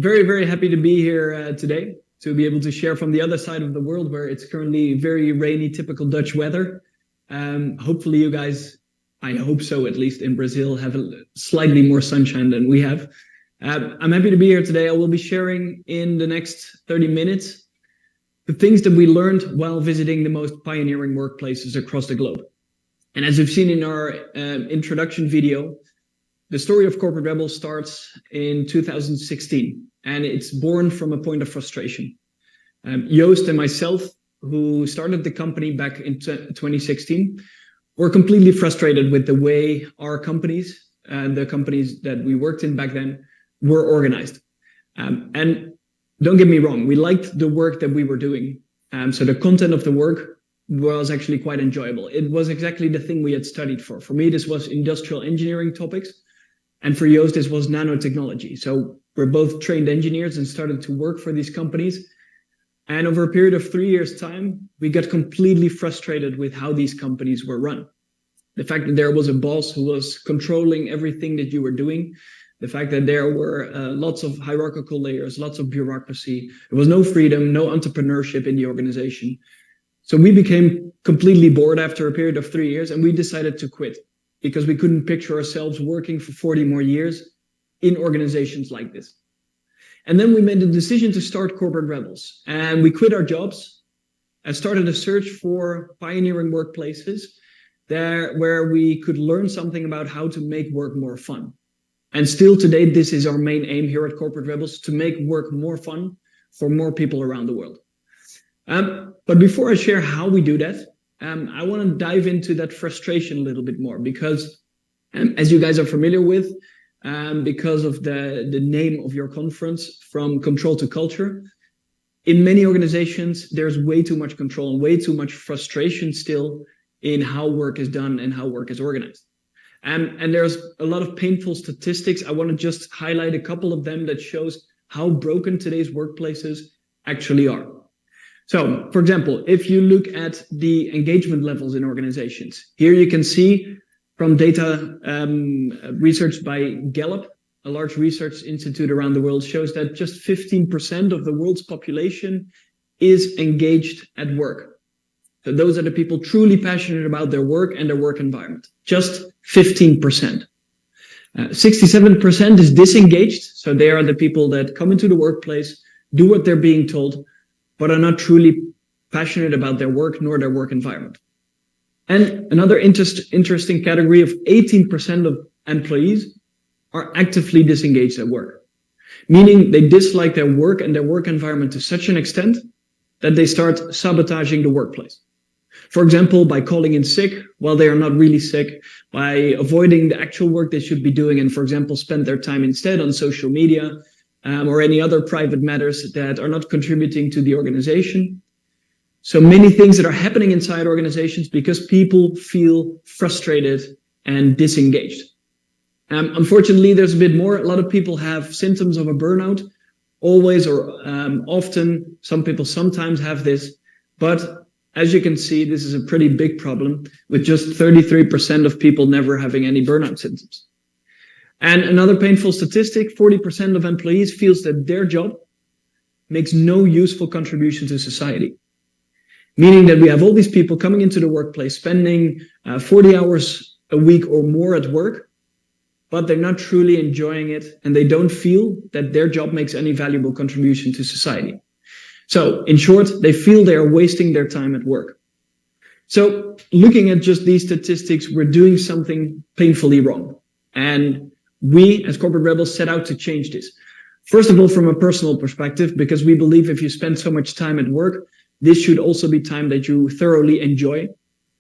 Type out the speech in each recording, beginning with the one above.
very, very happy to be here today to be able to share from the other side of the world where it's currently very rainy, typical Dutch weather. Hopefully you guys, I hope so at least in Brazil, have slightly more sunshine than we have. I'm happy to be here today. I will be sharing in the next 30 minutes the things that we learned while visiting the most pioneering workplaces across the globe. And as you've seen in our introduction video, the story of Corporate Rebels starts in 2016, and it's born from a point of frustration. Joost and myself, who started the company back in 2016, were completely frustrated with the way our companies, the companies that we worked in back then, were organized. And don't get me wrong, we liked the work that we were doing. So the content of the work was actually quite enjoyable. It was exactly the thing we had studied for. For me, this was industrial engineering topics. And for Joost, this was nanotechnology. So we're both trained engineers and started to work for these companies. And over a period of 3 years' time, we got completely frustrated with how these companies were run. The fact that there was a boss who was controlling everything that you were doing, the fact that there were lots of hierarchical layers, lots of bureaucracy, there was no freedom, no entrepreneurship in the organization. So we became completely bored after a period of 3 years, and we decided to quit because we couldn't picture ourselves working for 40 more years in organizations like this. And then we made the decision to start Corporate Rebels, and we quit our jobs and started a search for pioneering workplaces there where we could learn something about how to make work more fun. And still today, this is our main aim here at Corporate Rebels, to make work more fun for more people around the world. But before I share how we do that, I want to dive into that frustration a little bit more because, as you guys are familiar with, because of the name of your conference, From Control to Culture, in many organizations, there's way too much control and way too much frustration still in how work is done and how work is organized. And there's a lot of painful statistics. I want to just highlight a couple of them that shows how broken today's workplaces actually are. So, for example, if you look at the engagement levels in organizations, here you can see from data research by Gallup, a large research institute around the world, shows that just 15% of the world's population is engaged at work. So those are the people truly passionate about their work and their work environment. Just 15%. 67% is disengaged. So they are the people that come into the workplace, do what they're being told, but are not truly passionate about their work nor their work environment. And another interesting category of 18% of employees are actively disengaged at work, meaning they dislike their work and their work environment to such an extent that they start sabotaging the workplace. For example, by calling in sick while they are not really sick, by avoiding the actual work they should be doing and, for example, spend their time instead on social media, or any other private matters that are not contributing to the organization. So many things that are happening inside organizations because people feel frustrated and disengaged. Unfortunately, there's a bit more. A lot of people have symptoms of a burnout, always or often. Some people sometimes have this, but as you can see, this is a pretty big problem with just 33% of people never having any burnout symptoms. And another painful statistic, 40% of employees feels that their job makes no useful contribution to society. Meaning that we have all these people coming into the workplace, spending 40 hours a week or more at work, but they're not truly enjoying it and they don't feel that their job makes any valuable contribution to society. So in short, they feel they are wasting their time at work. So looking at just these statistics, we're doing something painfully wrong. And we, as Corporate Rebels, set out to change this. First of all, from a personal perspective, because we believe if you spend so much time at work, this should also be time that you thoroughly enjoy,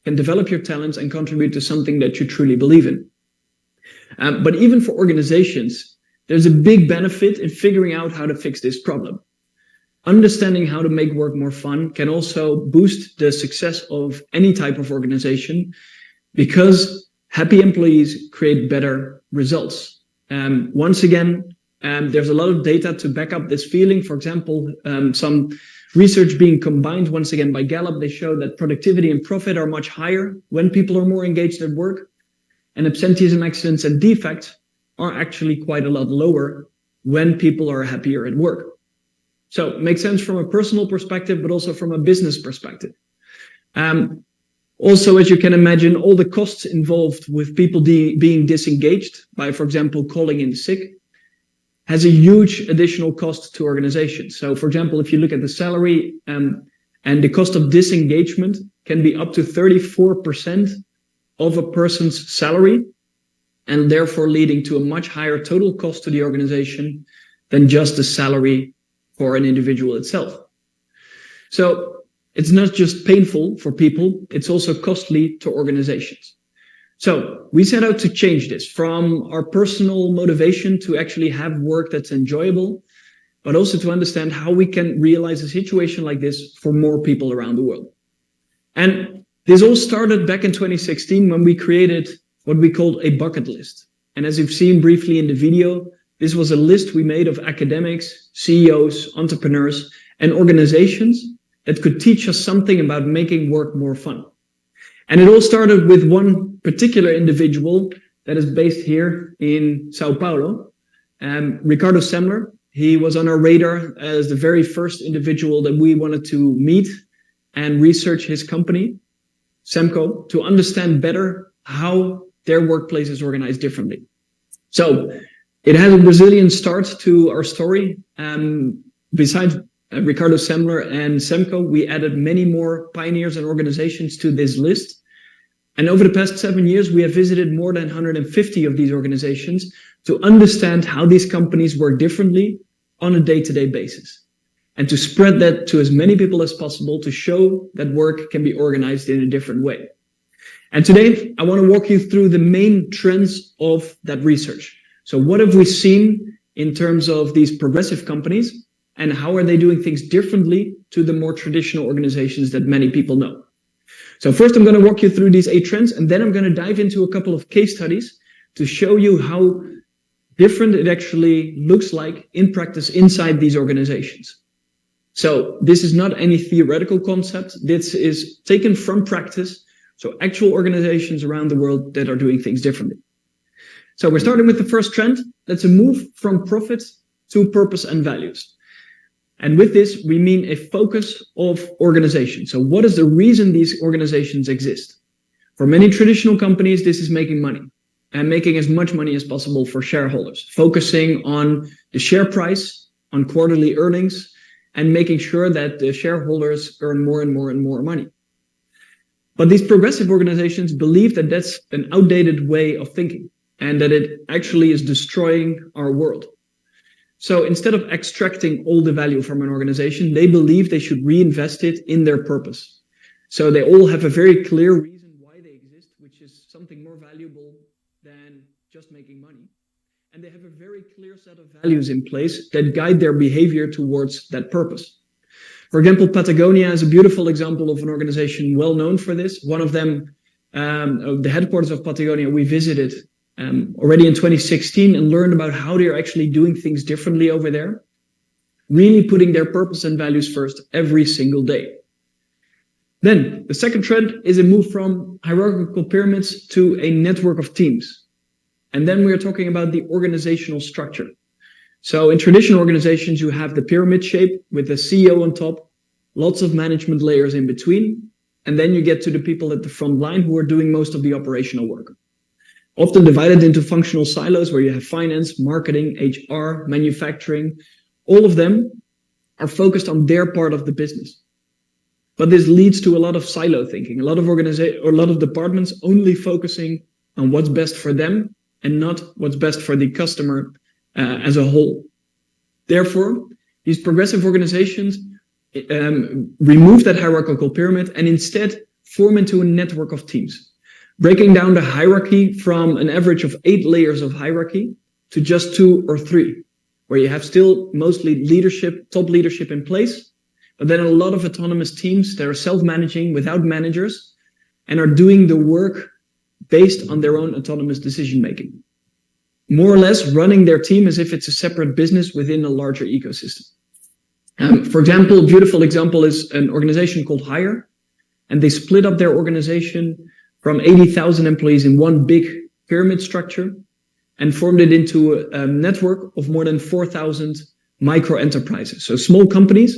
can develop your talents and contribute to something that you truly believe in. But even for organizations, there's a big benefit in figuring out how to fix this problem. Understanding how to make work more fun can also boost the success of any type of organization because happy employees create better results. Once again, there's a lot of data to back up this feeling. For example, some research being combined once again by Gallup, they show that productivity and profit are much higher when people are more engaged at work, and absenteeism, accidents, and defects are actually quite a lot lower when people are happier at work. So it makes sense from a personal perspective, but also from a business perspective. Also, as you can imagine, all the costs involved with people being disengaged by, for example, calling in sick, has a huge additional cost to organizations. So, for example, if you look at the salary and the cost of disengagement can be up to 34% of a person's salary, and therefore leading to a much higher total cost to the organization than just the salary for an individual itself. So it's not just painful for people, it's also costly to organizations. So we set out to change this from our personal motivation to actually have work that's enjoyable, but also to understand how we can realize a situation like this for more people around the world. And this all started back in 2016 when we created what we called a bucket list. And as you've seen briefly in the video, this was a list we made of academics, CEOs, entrepreneurs, and organizations that could teach us something about making work more fun. And it all started with one particular individual that is based here in Sao Paulo, Ricardo Semler. He was on our radar as the very first individual that we wanted to meet and research his company, Semco, to understand better how their workplace is organized differently. So it has a Brazilian start to our story. Besides Ricardo Semler and Semco, we added many more pioneers and organizations to this list. And over the past 7 years, we have visited more than 150 of these organizations to understand how these companies work differently on a day-to-day basis, and to spread that to as many people as possible to show that work can be organized in a different way. And today, I want to walk you through the main trends of that research. So what have we seen in terms of these progressive companies, and how are they doing things differently to the more traditional organizations that many people know? So first, I'm going to walk you through these 8 trends, and then I'm going to dive into a couple of case studies to show you how different it actually looks like in practice inside these organizations. So this is not any theoretical concept. This is taken from practice. So actual organizations around the world that are doing things differently. So we're starting with the first trend. That's a move from profit to purpose and values. And with this, we mean a focus of organizations. So what is the reason these organizations exist? For many traditional companies, this is making money and making as much money as possible for shareholders, focusing on the share price, on quarterly earnings, and making sure that the shareholders earn more and more and more money. But these progressive organizations believe that that's an outdated way of thinking and that it actually is destroying our world. So instead of extracting all the value from an organization, they believe they should reinvest it in their purpose. So they all have a very clear reason why they exist, which is something more valuable than just making money. And they have a very clear set of values in place that guide their behavior towards that purpose. For example, Patagonia is a beautiful example of an organization well known for this. One of them, the headquarters of Patagonia, we visited already in 2016 and learned about how they're actually doing things differently over there, really putting their purpose and values first every single day. Then the second trend is a move from hierarchical pyramids to a network of teams. And then we're talking about the organizational structure. So in traditional organizations, you have the pyramid shape with the CEO on top, lots of management layers in between, and then you get to the people at the front line who are doing most of the operational work. Often divided into functional silos where you have finance, marketing, HR, manufacturing. All of them are focused on their part of the business. But this leads to a lot of silo thinking, a lot of departments only focusing on what's best for them and not what's best for the customer as a whole. Therefore, these progressive organizations remove that hierarchical pyramid and instead form into a network of teams, breaking down the hierarchy from an average of 8 layers of hierarchy to just 2 or 3, where you have still mostly leadership, top leadership in place, but then a lot of autonomous teams that are self-managing without managers and are doing the work based on their own autonomous decision-making. More or less running their team as if it's a separate business within a larger ecosystem. For example, a beautiful example is an organization called Hire, and they split up their organization from 80,000 employees in one big pyramid structure. and formed it into a network of more than 4,000 micro enterprises. So small companies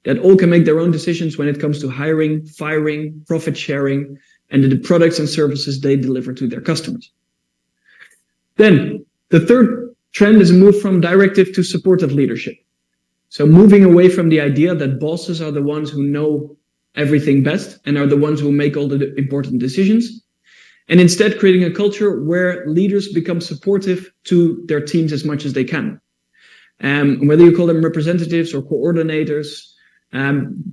that all can make their own decisions when it comes to hiring, firing, profit sharing, and the products and services they deliver to their customers. Then the third trend is a move from directive to supportive leadership. So moving away from the idea that bosses are the ones who know everything best and are the ones who make all the important decisions, and instead creating a culture where leaders become supportive to their teams as much as they can. Whether you call them representatives or coordinators,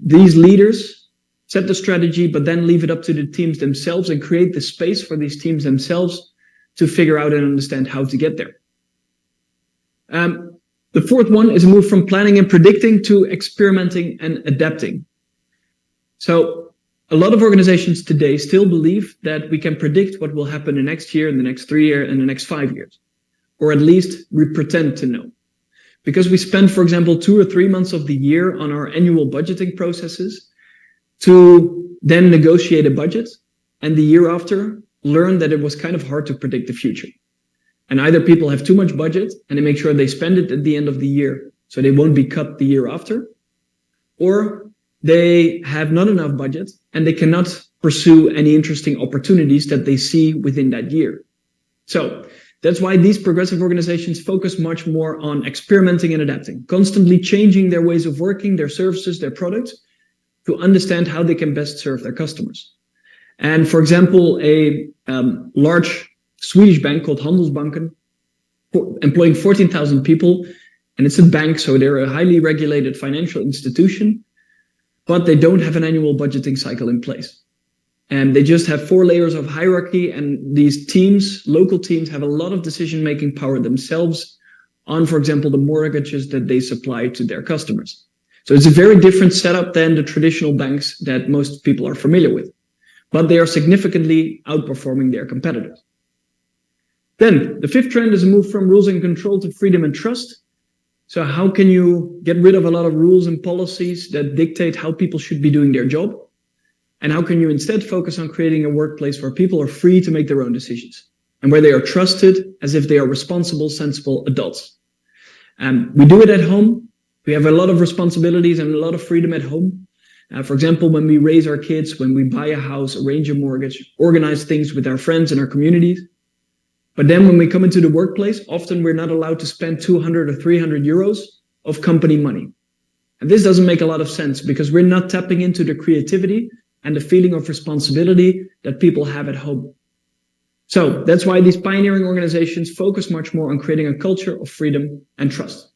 these leaders set the strategy, but then leave it up to the teams themselves and create the space for these teams themselves to figure out and understand how to get there. The fourth one is a move from planning and predicting to experimenting and adapting. So a lot of organizations today still believe that we can predict what will happen the next year, in the next 3 years, and the next 5 years. Or at least we pretend to know. Because we spend, for example, 2 or 3 months of the year on our annual budgeting processes to then negotiate a budget, and the year after learn that it was kind of hard to predict the future. And either people have too much budget and they make sure they spend it at the end of the year so they won't be cut the year after, or they have not enough budget and they cannot pursue any interesting opportunities that they see within that year. So that's why these progressive organizations focus much more on experimenting and adapting, constantly changing their ways of working, their services, their products, to understand how they can best serve their customers. And for example, a large Swedish bank called Handelsbanken, employing 14,000 people, and it's a bank, so they're a highly regulated financial institution, but they don't have an annual budgeting cycle in place. And they just have 4 layers of hierarchy, and these teams, local teams, have a lot of decision-making power themselves on, for example, the mortgages that they supply to their customers. So it's a very different setup than the traditional banks that most people are familiar with, but they are significantly outperforming their competitors. Then the fifth trend is a move from rules and control to freedom and trust. So how can you get rid of a lot of rules and policies that dictate how people should be doing their job? And how can you instead focus on creating a workplace where people are free to make their own decisions and where they are trusted as if they are responsible, sensible adults? We do it at home. We have a lot of responsibilities and a lot of freedom at home. For example, when we raise our kids, when we buy a house, arrange a mortgage, organize things with our friends and our communities. But then when we come into the workplace, often we're not allowed to spend 200 or 300 euros of company money. And this doesn't make a lot of sense because we're not tapping into the creativity and the feeling of responsibility that people have at home. So that's why these pioneering organizations focus much more on creating a culture of freedom and trust.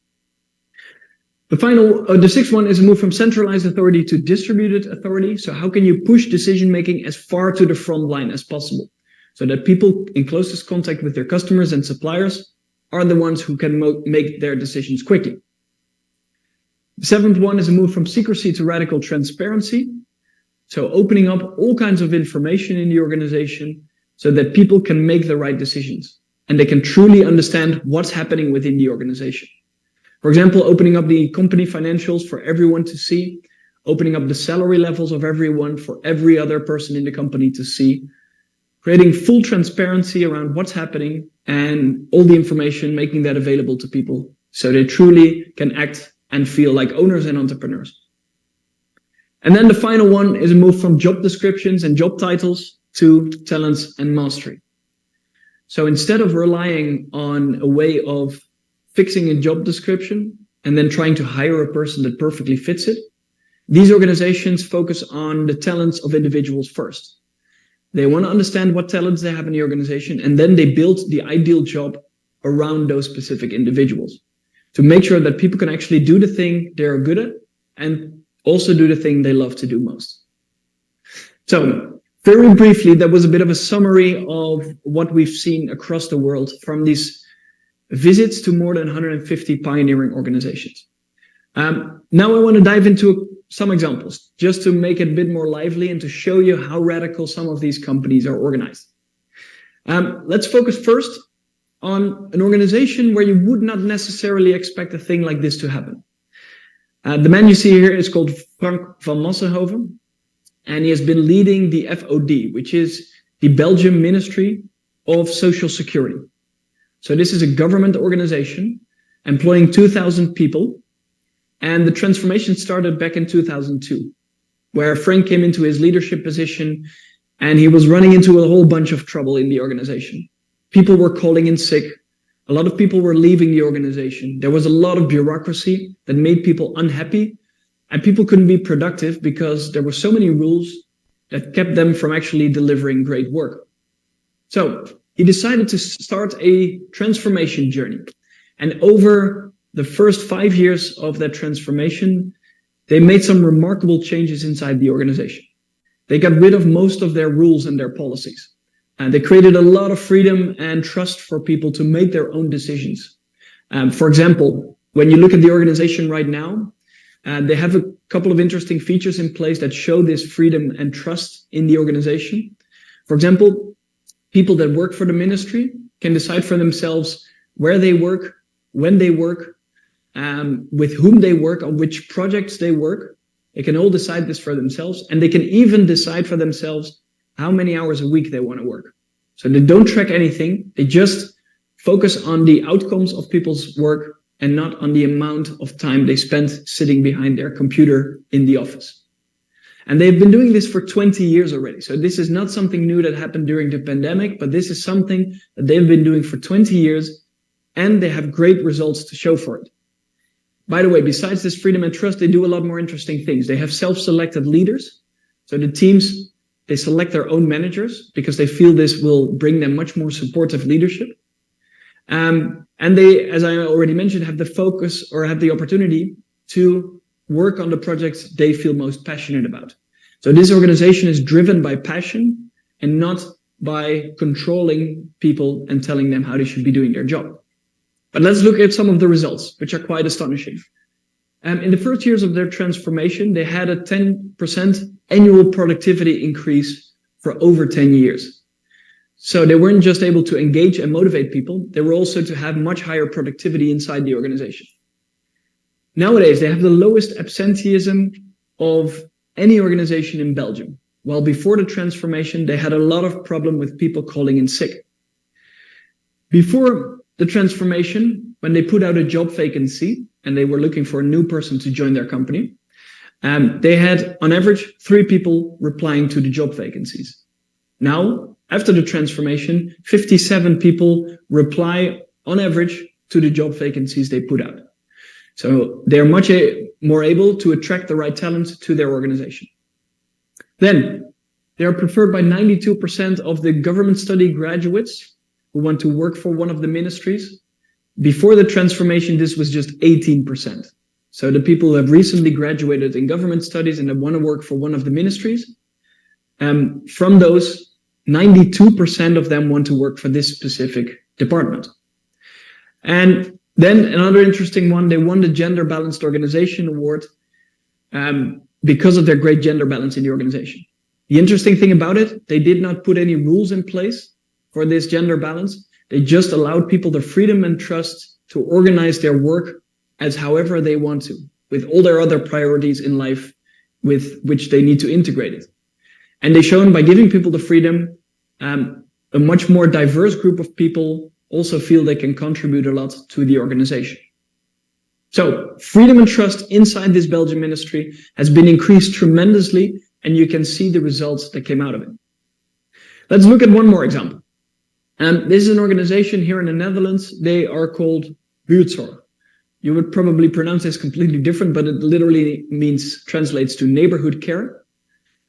The sixth one is a move from centralized authority to distributed authority. So how can you push decision-making as far to the front line as possible so that people in closest contact with their customers and suppliers are the ones who can make their decisions quickly? The seventh one is a move from secrecy to radical transparency. So opening up all kinds of information in the organization so that people can make the right decisions and they can truly understand what's happening within the organization. For example, opening up the company financials for everyone to see, opening up the salary levels of everyone for every other person in the company to see, creating full transparency around what's happening and all the information, making that available to people so they truly can act and feel like owners and entrepreneurs. And then the final one is a move from job descriptions and job titles to talents and mastery. So instead of relying on a way of fixing a job description and then trying to hire a person that perfectly fits it, these organizations focus on the talents of individuals first. They want to understand what talents they have in the organization, and then they build the ideal job around those specific individuals to make sure that people can actually do the thing they're good at and also do the thing they love to do most. So very briefly, that was a bit of a summary of what we've seen across the world from these visits to more than 150 pioneering organizations. Now I want to dive into some examples just to make it a bit more lively and to show you how radical some of these companies are organized. Let's focus first on an organization where you would not necessarily expect a thing like this to happen. The man you see here is called Frank van Massenhoven, and he has been leading the FOD, which is the Belgian Ministry of Social Security. So this is a government organization employing 2,000 people. And the transformation started back in 2002, where Frank came into his leadership position and he was running into a whole bunch of trouble in the organization. People were calling in sick. A lot of people were leaving the organization. There was a lot of bureaucracy that made people unhappy, and people couldn't be productive because there were so many rules that kept them from actually delivering great work. So he decided to start a transformation journey. And over the first 5 years of that transformation, they made some remarkable changes inside the organization. They got rid of most of their rules and their policies. And they created a lot of freedom and trust for people to make their own decisions. For example, when you look at the organization right now, they have a couple of interesting features in place that show this freedom and trust in the organization. For example, people that work for the ministry can decide for themselves where they work, when they work, with whom they work, on which projects they work. They can all decide this for themselves, and they can even decide for themselves how many hours a week they want to work. So they don't track anything. They just focus on the outcomes of people's work and not on the amount of time they spend sitting behind their computer in the office. And they've been doing this for 20 years already. So this is not something new that happened during the pandemic, but this is something that they've been doing for 20 years, and they have great results to show for it. By the way, besides this freedom and trust, they do a lot more interesting things. They have self-selected leaders. So the teams, they select their own managers because they feel this will bring them much more supportive leadership. And they, as I already mentioned, have the focus or have the opportunity to work on the projects they feel most passionate about. So this organization is driven by passion and not by controlling people and telling them how they should be doing their job. But let's look at some of the results, which are quite astonishing. In the first years of their transformation, they had a 10% annual productivity increase for over 10 years. So they weren't just able to engage and motivate people, they were also to have much higher productivity inside the organization. Nowadays, they have the lowest absenteeism of any organization in Belgium, while before the transformation, they had a lot of problem with people calling in sick. Before the transformation, when they put out a job vacancy and they were looking for a new person to join their company, they had on average 3 people replying to the job vacancies. Now, after the transformation, 57 people reply on average to the job vacancies they put out. So they're much more able to attract the right talent to their organization. Then they are preferred by 92% of the government study graduates who want to work for one of the ministries. Before the transformation, this was just 18%. So the people who have recently graduated in government studies and that want to work for one of the ministries, from those, 92% of them want to work for this specific department. And then another interesting one, they won the Gender Balanced Organization Award because of their great gender balance in the organization. The interesting thing about it, they did not put any rules in place for this gender balance. They just allowed people the freedom and trust to organize their work as however they want to, with all their other priorities in life with which they need to integrate it. And they shown by giving people the freedom, a much more diverse group of people also feel they can contribute a lot to the organization. So freedom and trust inside this Belgian ministry has been increased tremendously, and you can see the results that came out of it. Let's look at one more example. This is an organization here in the Netherlands. They are called Buurtzorg. You would probably pronounce this completely different, but it literally translates to neighborhood care.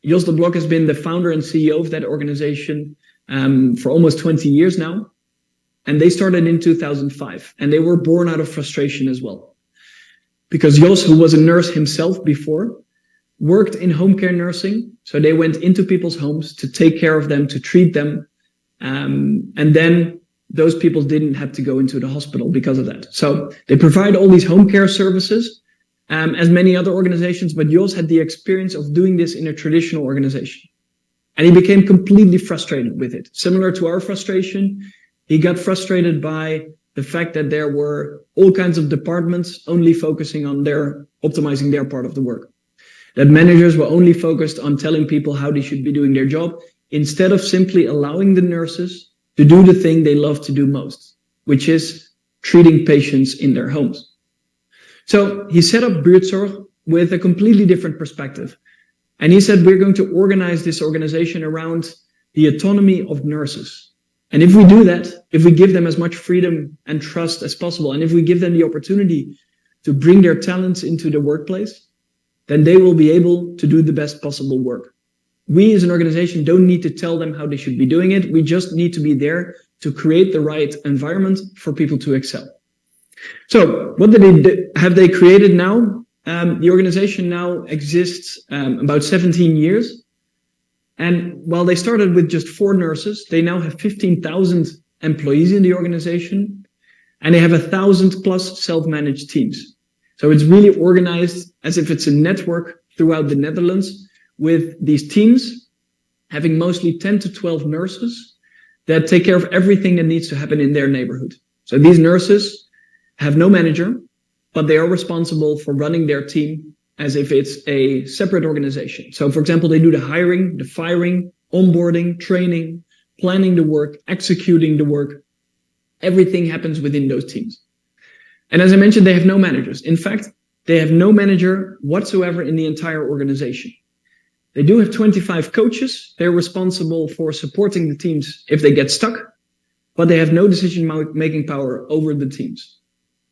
Jos de Blok has been the founder and CEO of that organization for almost 20 years now. And they started in 2005, and they were born out of frustration as well. Because Jos, who was a nurse himself before, worked in home care nursing. So they went into people's homes to take care of them, to treat them. And then those people didn't have to go into the hospital because of that. So they provide all these home care services, as many other organizations, but Jos had the experience of doing this in a traditional organization. And he became completely frustrated with it. Similar to our frustration, he got frustrated by the fact that there were all kinds of departments only focusing on optimizing their part of the work. That managers were only focused on telling people how they should be doing their job, instead of simply allowing the nurses to do the thing they love to do most, which is treating patients in their homes. So he set up Buurtzorg with a completely different perspective. And he said, we're going to organize this organization around the autonomy of nurses. And if we do that, if we give them as much freedom and trust as possible, and if we give them the opportunity to bring their talents into the workplace, then they will be able to do the best possible work. We as an organization don't need to tell them how they should be doing it. We just need to be there to create the right environment for people to excel. So what have they created now? The organization now exists about 17 years. And while they started with just 4 nurses, they now have 15,000 employees in the organization, and they have 1,000 plus self-managed teams. So it's really organized as if it's a network throughout the Netherlands, with these teams having mostly 10 to 12 nurses that take care of everything that needs to happen in their neighborhood. So these nurses have no manager, but they are responsible for running their team as if it's a separate organization. So for example, they do the hiring, the firing, onboarding, training, planning the work, executing the work. Everything happens within those teams. And as I mentioned, they have no managers. In fact, they have no manager whatsoever in the entire organization. They do have 25 coaches. They're responsible for supporting the teams if they get stuck, but they have no decision-making power over the teams.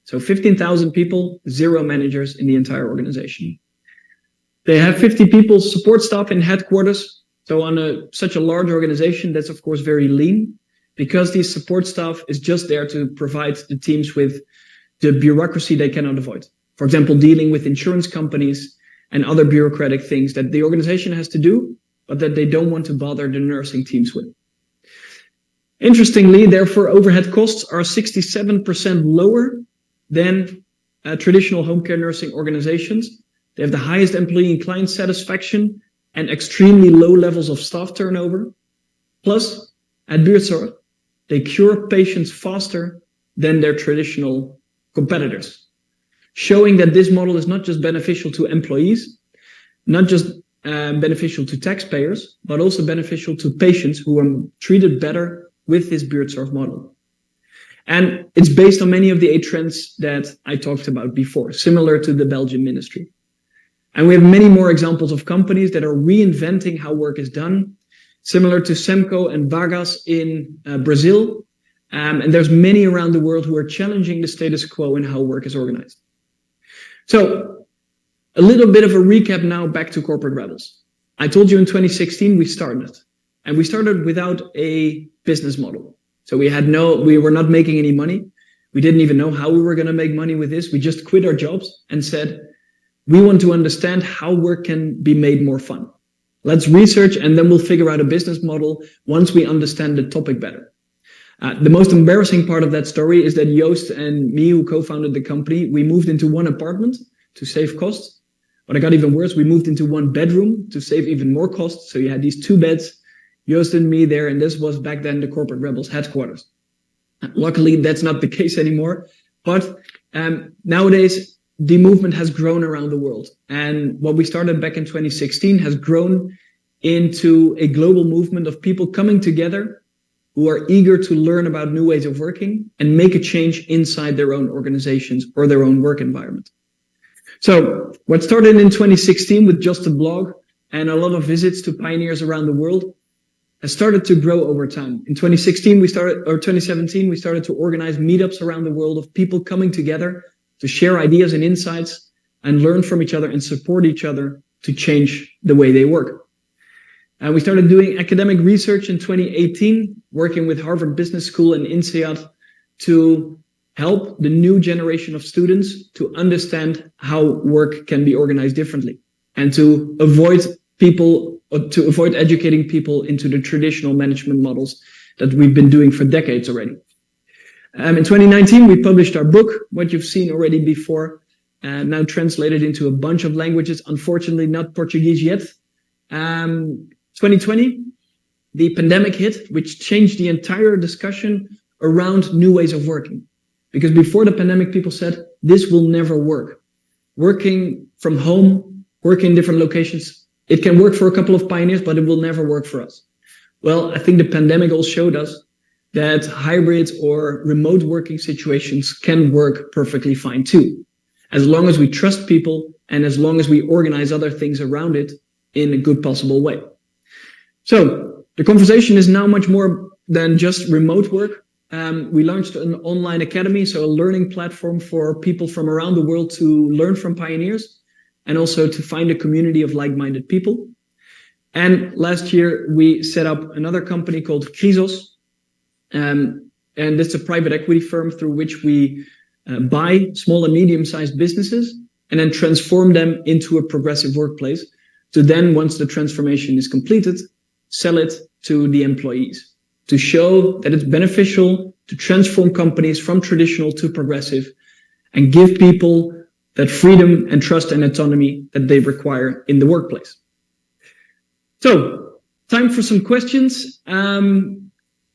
So 15,000 people, 0 managers in the entire organization. They have 50 people support staff in headquarters. So on such a large organization, that's of course very lean, because the support staff is just there to provide the teams with the bureaucracy they cannot avoid. For example, dealing with insurance companies and other bureaucratic things that the organization has to do, but that they don't want to bother the nursing teams with. Interestingly, therefore, overhead costs are 67% lower than traditional home care nursing organizations. They have the highest employee and client satisfaction and extremely low levels of staff turnover. Plus, at Buurtzorg, they cure patients faster than their traditional competitors, showing that this model is not just beneficial to employees, not just beneficial to taxpayers, but also beneficial to patients who are treated better with this Buurtzorg model. And it's based on many of the 8 trends that I talked about before, similar to the Belgian ministry. And we have many more examples of companies that are reinventing how work is done, similar to Semco and Vargas in Brazil. And there's many around the world who are challenging the status quo in how work is organized. So a little bit of a recap now back to Corporate Rebels. I told you in 2016 we started, and we started without a business model. So we were not making any money. We didn't even know how we were going to make money with this. We just quit our jobs and said, we want to understand how work can be made more fun. Let's research, and then we'll figure out a business model once we understand the topic better. The most embarrassing part of that story is that Joost and me, who co-founded the company, we moved into one apartment to save costs. But it got even worse. We moved into one bedroom to save even more costs. So you had these 2 beds, Joost and me there, and this was back then the Corporate Rebels headquarters. Luckily, that's not the case anymore. But nowadays, the movement has grown around the world. And what we started back in 2016 has grown into a global movement of people coming together who are eager to learn about new ways of working and make a change inside their own organizations or their own work environment. So what started in 2016 with just a blog and a lot of visits to pioneers around the world has started to grow over time. In 2017, we started to organize meetups around the world of people coming together to share ideas and insights and learn from each other and support each other to change the way they work. And we started doing academic research in 2018, working with Harvard Business School and INSEAD to help the new generation of students to understand how work can be organized differently and to avoid educating people into the traditional management models that we've been doing for decades already. In 2019, we published our book, what you've seen already before, now translated into a bunch of languages, unfortunately not Portuguese yet. 2020, the pandemic hit, which changed the entire discussion around new ways of working. Because before the pandemic, people said, this will never work. Working from home, working in different locations, it can work for a couple of pioneers, but it will never work for us. Well, I think the pandemic all showed us that hybrid or remote working situations can work perfectly fine too, as long as we trust people and as long as we organize other things around it in a good possible way. So the conversation is now much more than just remote work. We launched an online academy, so a learning platform for people from around the world to learn from pioneers and also to find a community of like-minded people. And last year, we set up another company called Chrysos. And it's a private equity firm through which we buy small and medium-sized businesses and then transform them into a progressive workplace. To then, once the transformation is completed, sell it to the employees to show that it's beneficial to transform companies from traditional to progressive and give people that freedom and trust and autonomy that they require in the workplace. So, time for some questions.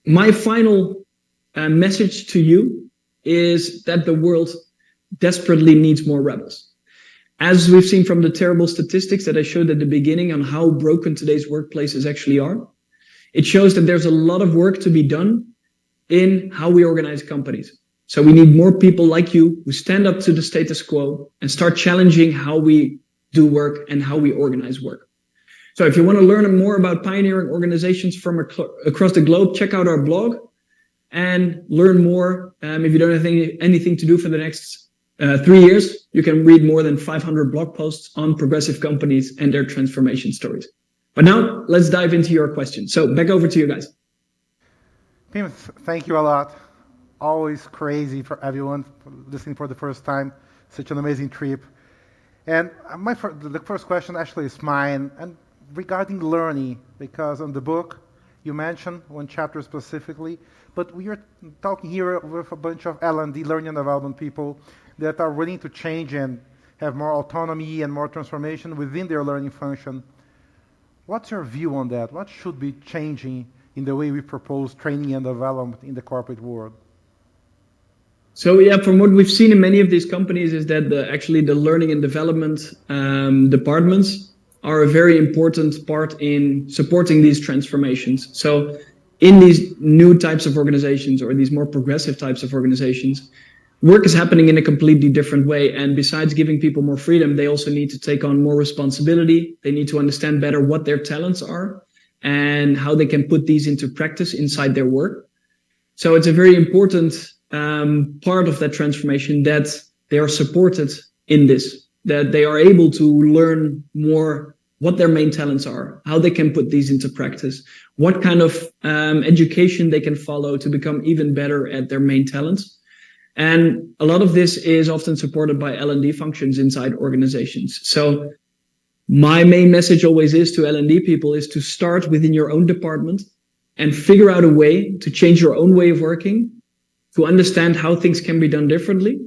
My final message to you is that the world desperately needs more rebels. As we've seen from the terrible statistics that I showed at the beginning on how broken today's workplaces actually are, it shows that there's a lot of work to be done in how we organize companies. So we need more people like you who stand up to the status quo and start challenging how we do work and how we organize work. So if you want to learn more about pioneering organizations from across the globe, check out our blog and learn more. If you don't have anything to do for the next 3 years, you can read more than 500 blog posts on progressive companies and their transformation stories. But now let's dive into your questions. So back over to you guys. Pim, thank you a lot. Always crazy for everyone listening for the first time. Such an amazing trip. And the first question actually is mine, and regarding learning, because on the book you mentioned one chapter specifically, but we are talking here with a bunch of L&D, learning and development people, that are willing to change and have more autonomy and more transformation within their learning function. What's your view on that? What should be changing in the way we propose training and development in the corporate world? So yeah, from what we've seen in many of these companies is that actually the learning and development departments are a very important part in supporting these transformations. So in these new types of organizations or these more progressive types of organizations, work is happening in a completely different way. And besides giving people more freedom, they also need to take on more responsibility. They need to understand better what their talents are and how they can put these into practice inside their work. So it's a very important part of that transformation that they are supported in this, that they are able to learn more what their main talents are, how they can put these into practice, what kind of education they can follow to become even better at their main talents. And a lot of this is often supported by L&D functions inside organizations. So my main message always is to L&D people is to start within your own department and figure out a way to change your own way of working, to understand how things can be done differently.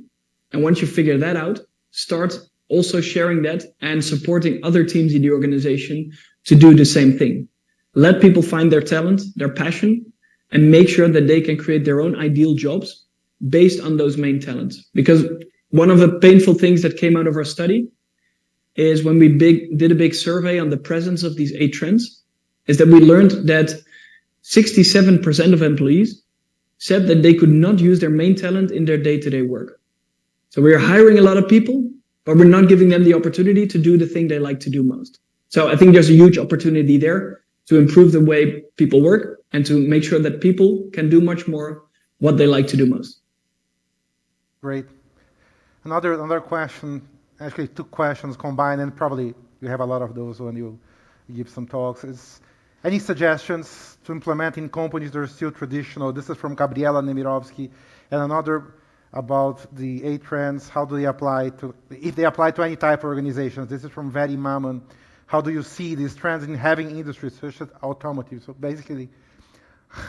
And once you figure that out, start also sharing that and supporting other teams in the organization to do the same thing. Let people find their talent, their passion, and make sure that they can create their own ideal jobs based on those main talents. Because one of the painful things that came out of our study is when we did a big survey on the presence of these 8 trends, is that we learned that 67% of employees said that they could not use their main talent in their day-to-day work. So we are hiring a lot of people, but we're not giving them the opportunity to do the thing they like to do most. So I think there's a huge opportunity there to improve the way people work and to make sure that people can do much more what they like to do most. Great. Another question, actually 2 questions combined, and probably you have a lot of those when you give some talks, is any suggestions to implement in companies that are still traditional? This is from Gabriela Nemirovsky. And another about the 8 trends, how do they apply to, if they apply to any type of organizations? This is from Veri Mammon. How do you see these trends in having industries such as automotive? So basically,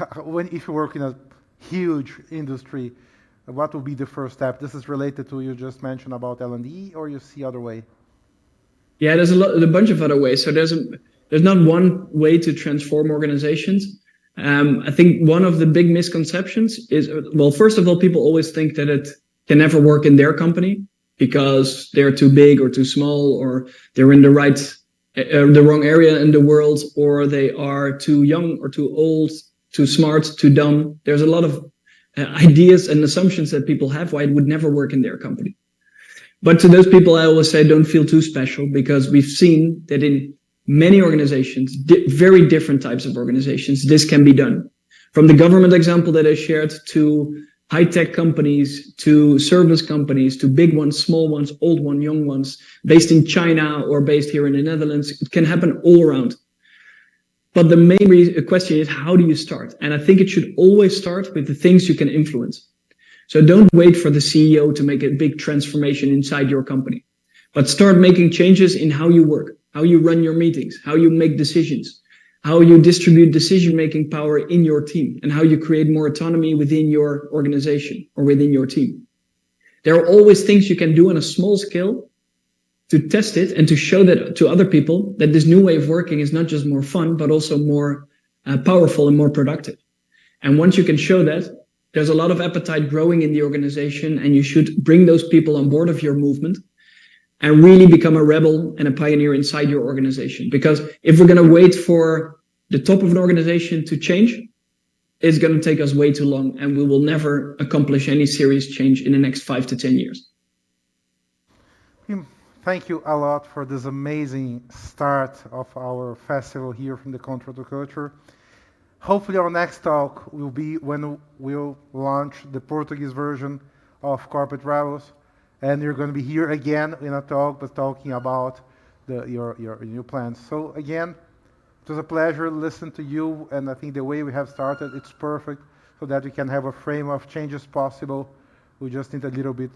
if you work in a huge industry, what will be the first step? This is related to you just mentioned about L&D, or you see other way? Yeah, there's a bunch of other ways. So there's not one way to transform organizations. I think one of the big misconceptions is, well, first of all, people always think that it can never work in their company because they're too big or too small, or they're in the wrong area in the world, or they are too young or too old, too smart, too dumb. There's a lot of ideas and assumptions that people have why it would never work in their company. But to those people, I always say, don't feel too special, because we've seen that in many organizations, very different types of organizations, this can be done. From the government example that I shared, to high-tech companies, to service companies, to big ones, small ones, old ones, young ones, based in China or based here in the Netherlands. It can happen all around. But the main question is, how do you start? And I think it should always start with the things you can influence. So don't wait for the CEO to make a big transformation inside your company, but start making changes in how you work, how you run your meetings, how you make decisions, how you distribute decision-making power in your team, and how you create more autonomy within your organization or within your team. There are always things you can do on a small scale to test it and to show that to other people that this new way of working is not just more fun, but also more powerful and more productive. And once you can show that, there's a lot of appetite growing in the organization, and you should bring those people on board of your movement and really become a rebel and a pioneer inside your organization. Because if we're going to wait for the top of an organization to change, it's going to take us way too long, and we will never accomplish any serious change in the next 5 to 10 years. Pim, thank you a lot for this amazing start of our festival here from the Control to Culture. Hopefully our next talk will be when we'll launch the Portuguese version of Corporate Rebels. And you're going to be here again in a talk, but talking about your new plans. So again, it was a pleasure listening to you, and I think the way we have started, it's perfect, so that we can have a frame of changes possible. We just need a little bit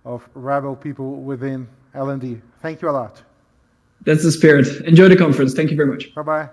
of rebel people within L&D. Thank you a lot. That's the spirit. Enjoy the conference. Thank you very much. Bye-bye.